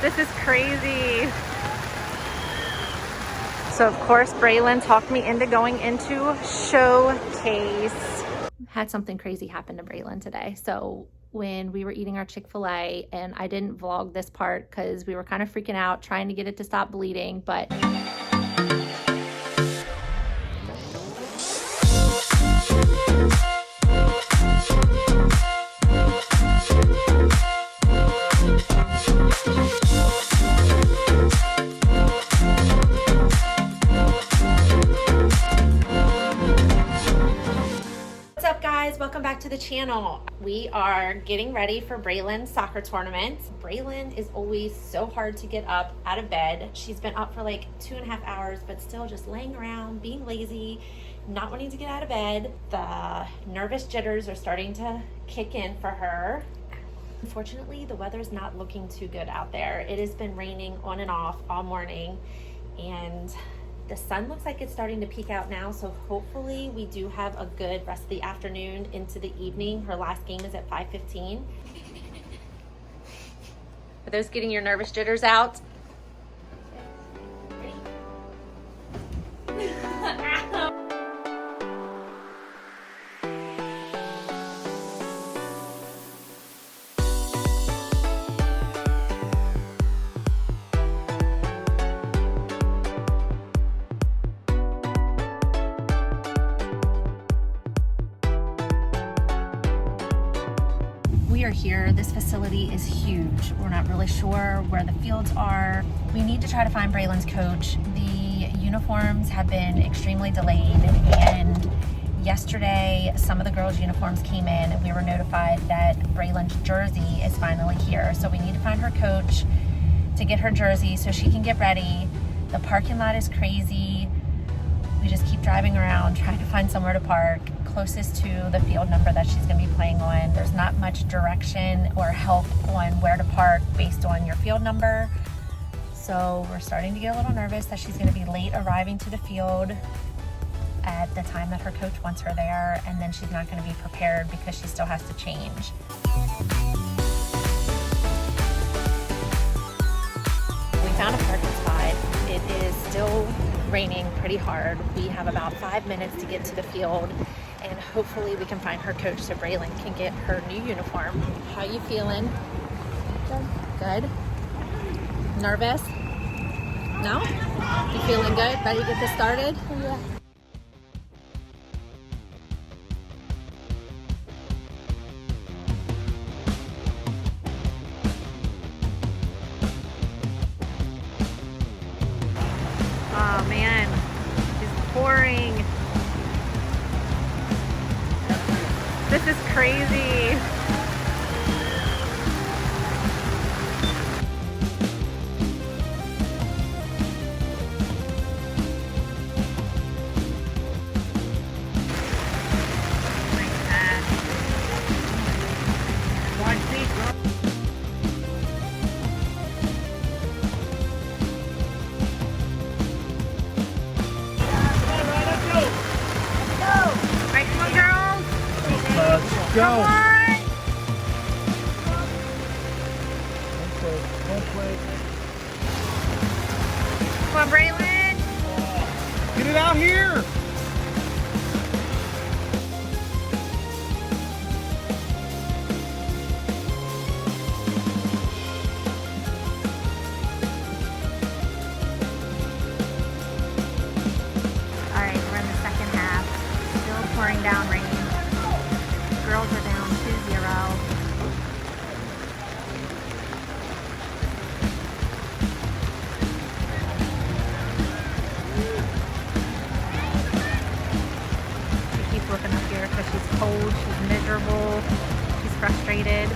This is crazy. So of course, Braelyn talked me into going into Showcase. Had something crazy happen to Braelyn today. So when we were eating our Chick-fil-A, and I didn't vlog this part because we were kind of freaking out trying to get it to stop bleeding, but welcome back to the channel. We are getting ready for Braelyn's soccer tournament. Braelyn is always so hard to get up out of bed. She's been up for like 2.5 hours, but still just laying around, being lazy, not wanting to get out of bed. The nervous jitters are starting to kick in for her. Unfortunately, the weather's not looking too good out there. It has been raining on and off all morning, and the sun looks like it's starting to peek out now, so hopefully we do have a good rest of the afternoon into the evening. Her last game is at 5:15. Are those getting your nervous jitters out? We are here. This facility is huge. We're not really sure where the fields are. We need to try to find Braelyn's coach. The uniforms have been extremely delayed, and yesterday some of the girls' uniforms came in and we were notified that Braelyn's jersey is finally here. So we need to find her coach to get her jersey so she can get ready. The parking lot is crazy. We just keep driving around trying to find somewhere to park closest to the field number that she's going to be playing on. There's not much direction or help on where to park based on your field number. So we're starting to get a little nervous that she's going to be late arriving to the field at the time that her coach wants her there, and then she's not going to be prepared because she still has to change. We found a parking spot. It is still raining pretty hard. We have about 5 minutes to get to the field, and hopefully we can find her coach so Braelyn can get her new uniform. How you feeling? Good. Nervous? No? You feeling good? Ready to get this started? Yeah. Oh man, it's pouring. This is crazy. Go. Come on! Come on, Braelyn! Get it out here! Alright, we're in the second half. Still pouring down rain. Girls are down 2-0. She keeps looking up here because she's cold, she's miserable, she's frustrated.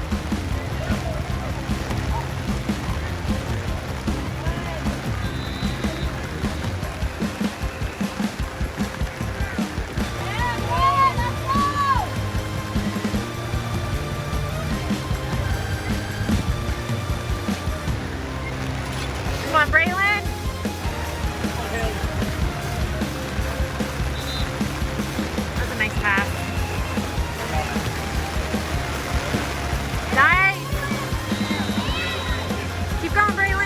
Come on, Braelyn. That's a nice pass. Nice. Keep going, Braelyn.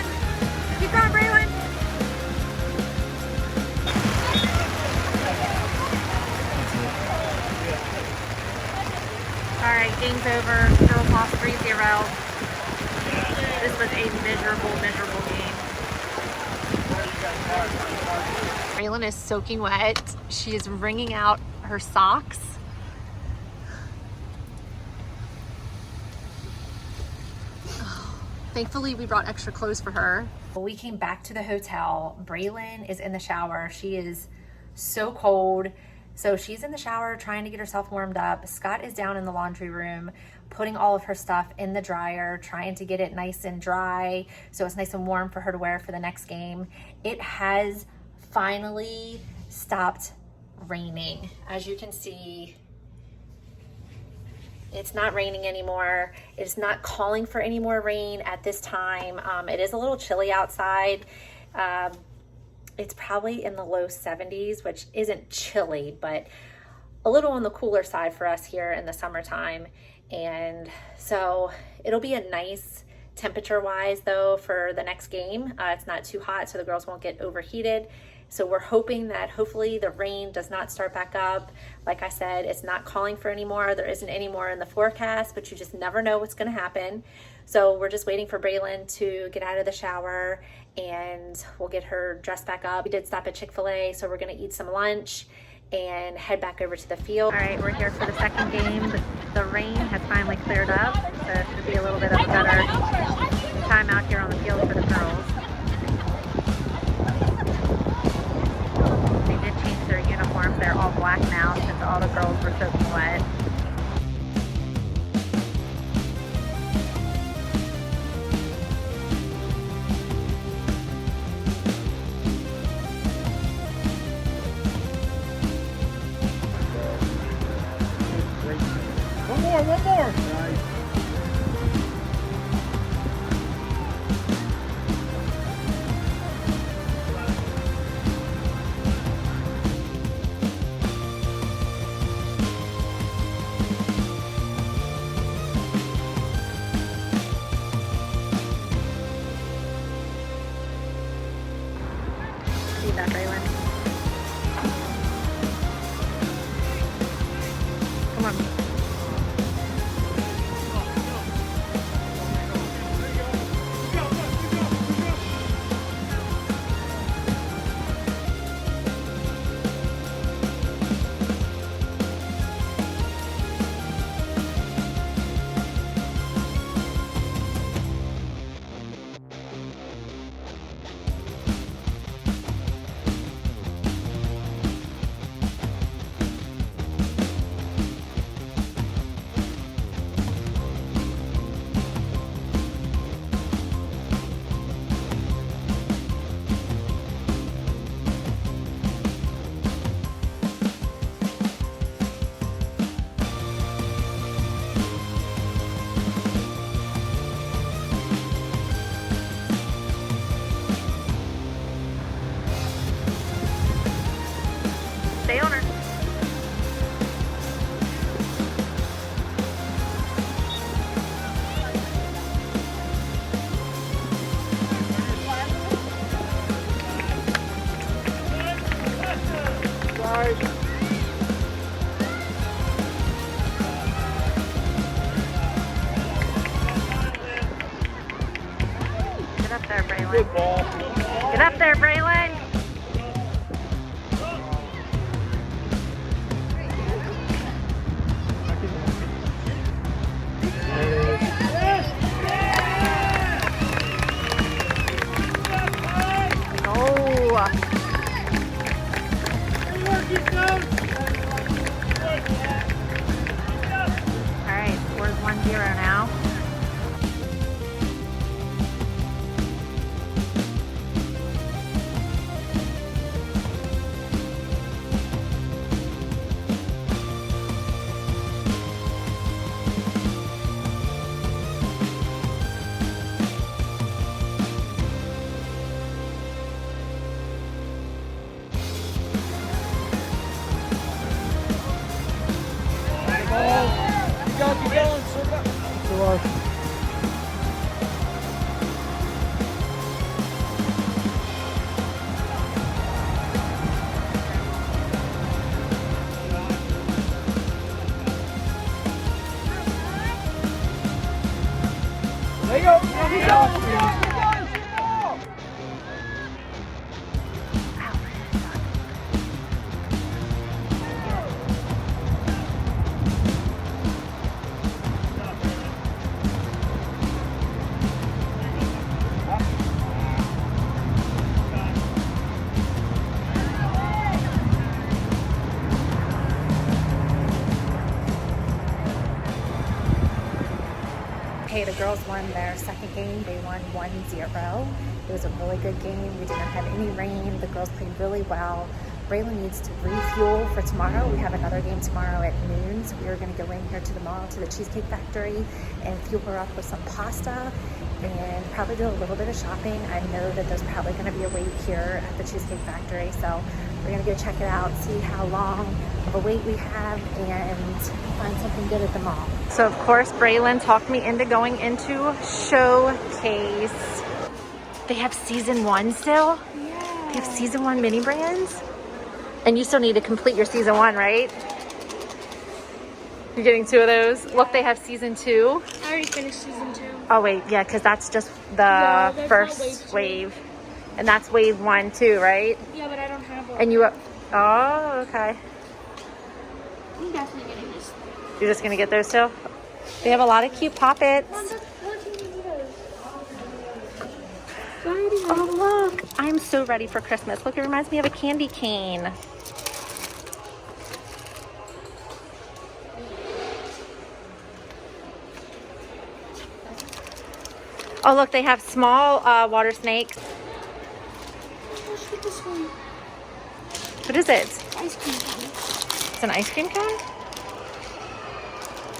over. Girls lost 3-0. This was a miserable game. Braelyn is soaking wet. She is wringing out her socks. Thankfully, we brought extra clothes for her. We came back to the hotel. Braelyn is in the shower. She is so cold. So she's in the shower trying to get herself warmed up. Scott is down in the laundry room putting all of her stuff in the dryer, trying to get it nice and dry so it's nice and warm for her to wear for the next game. It has finally stopped raining. As you can see, it's not raining anymore. It's not calling for any more rain at this time. It is a little chilly outside. It's probably in the low 70s, which isn't chilly, but a little on the cooler side for us here in the summertime. And so it'll be a nice temperature wise though for the next game. It's not too hot, so the girls won't get overheated. So we're hoping that hopefully the rain does not start back up. Like I said, it's not calling for any more. There isn't any more in the forecast, but you just never know what's gonna happen. So we're just waiting for Braelyn to get out of the shower and we'll get her dressed back up. We did stop at Chick-fil-A, so we're gonna eat some lunch and head back over to the field. All right, we're here for the second game. The rain has finally cleared up, so it should be a little bit of a better time out here on the field for the girls. They did change their uniforms. They're all black now since all the girls were soaking wet. One more. See that, Braelyn? Come on. Stay on her. Get up there, Braelyn. Good ball. Get up there, Braelyn. Alright, scores 1-0 now. Okay, the girls won their second game. They won 1-0. It was a really good game. We didn't have any rain. The girls played really well. Braelyn needs to refuel for tomorrow. We have another game tomorrow at noon, so we are going to go in here to the mall, to the Cheesecake Factory, and fuel her up with some pasta and probably do a little bit of shopping. I know that there's probably going to be a wait here at the Cheesecake Factory, so we're going to go check it out, see how long of a wait we have, and find something good at the mall. So of course, Braelyn talked me into going into Showcase. They have season 1 still? Yeah. They have season 1 mini brands? And you still need to complete your season 1, right? You're getting 2 of those? Yeah. Look, they have season 2. I already finished season 2. Oh wait, yeah, because that's just the first wave. And that's wave 1 too, right? Yeah, but I don't have one. And you, oh, okay. I'm definitely getting this. You're just gonna get those too? They have a lot of cute poppets. Oh look, I'm so ready for Christmas. Look, it reminds me of a candy cane. Oh look, they have small water snakes. Let's get this one. What is it? Ice cream cone. It's an ice cream cone?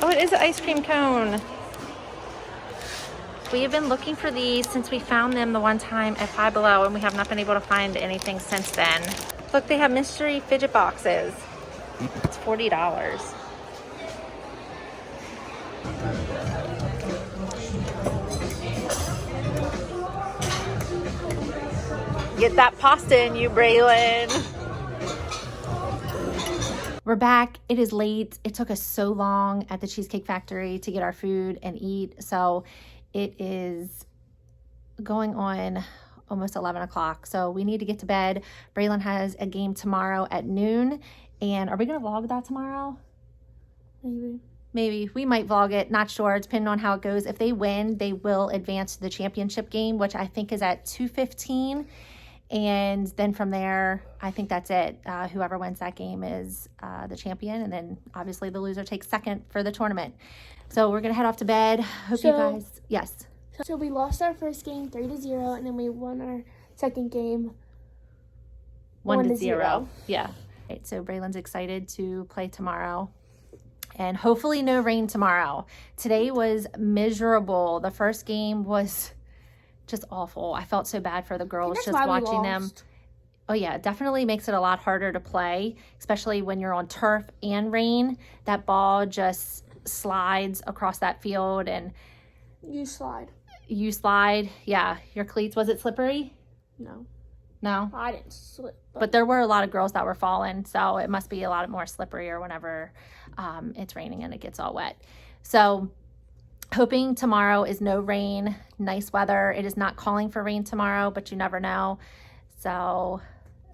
Oh, it is an ice cream cone. We have been looking for these since we found them the one time at Five Below, and we have not been able to find anything since then. Look, they have mystery fidget boxes. It's $40. Get that pasta in you, Braelyn. We're back. It is late. It took us so long at the Cheesecake Factory to get our food and eat. So it is going on almost 11 o'clock. So we need to get to bed. Braelyn has a game tomorrow at noon. And are we going to vlog that tomorrow? Maybe. We might vlog it. Not sure. It's depending on how it goes. If they win, they will advance to the championship game, which I think is at 2:15. And then from there, I think that's it. Whoever wins that game is the champion. And then obviously the loser takes second for the tournament. So we're going to head off to bed. Hope you guys, yes. So we lost our first game 3-0, and then we won our second game 1-0. Yeah. Right, so Braelyn's excited to play tomorrow. And hopefully no rain tomorrow. Today was miserable. The first game was just awful. I felt so bad for the girls just watching them. Oh yeah, it definitely makes it a lot harder to play, especially when you're on turf and rain. That ball just slides across that field and you slide. Yeah, your cleats, was it slippery? No, I didn't slip, but there were a lot of girls that were falling, so it must be a lot more slipperier whenever it's raining and it gets all wet. So hoping tomorrow is no rain, nice weather. It is not calling for rain tomorrow, but you never know. So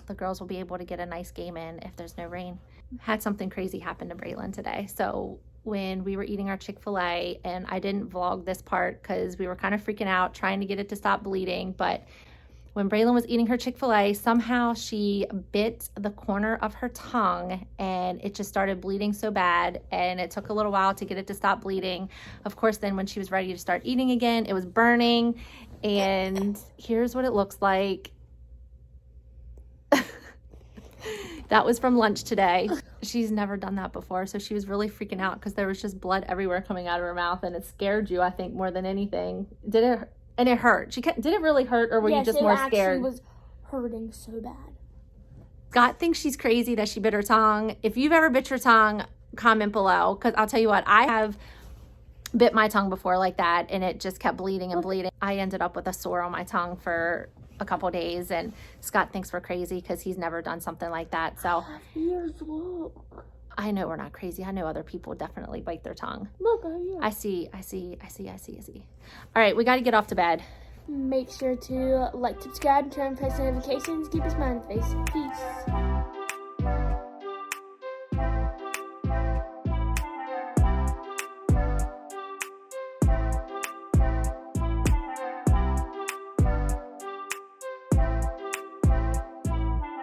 the girls will be able to get a nice game in if there's no rain. Had something crazy happen to Braelyn today. So when we were eating our Chick-fil-A, and I didn't vlog this part because we were kind of freaking out trying to get it to stop bleeding, but when Braelyn was eating her Chick-fil-A, somehow she bit the corner of her tongue and it just started bleeding so bad, and it took a little while to get it to stop bleeding. Of course, then when she was ready to start eating again, it was burning, and here's what it looks like. That was from lunch today. She's never done that before, so she was really freaking out because there was just blood everywhere coming out of her mouth, and it scared you, I think, more than anything. Did it? And it hurt. Did it really hurt, or were you just more scared? Yes, it actually was hurting so bad. Scott thinks she's crazy that she bit her tongue. If you've ever bit your tongue, comment below, because I'll tell you what, I have bit my tongue before like that, and it just kept bleeding and bleeding. I ended up with a sore on my tongue for a couple days, and Scott thinks we're crazy because he's never done something like that. So Ears, look. I know we're not crazy. I know other people definitely bite their tongue. Look, over here. I see. All right, we got to get off to bed. Make sure to like, subscribe, turn on post notifications. Keep a smile on your face. Peace.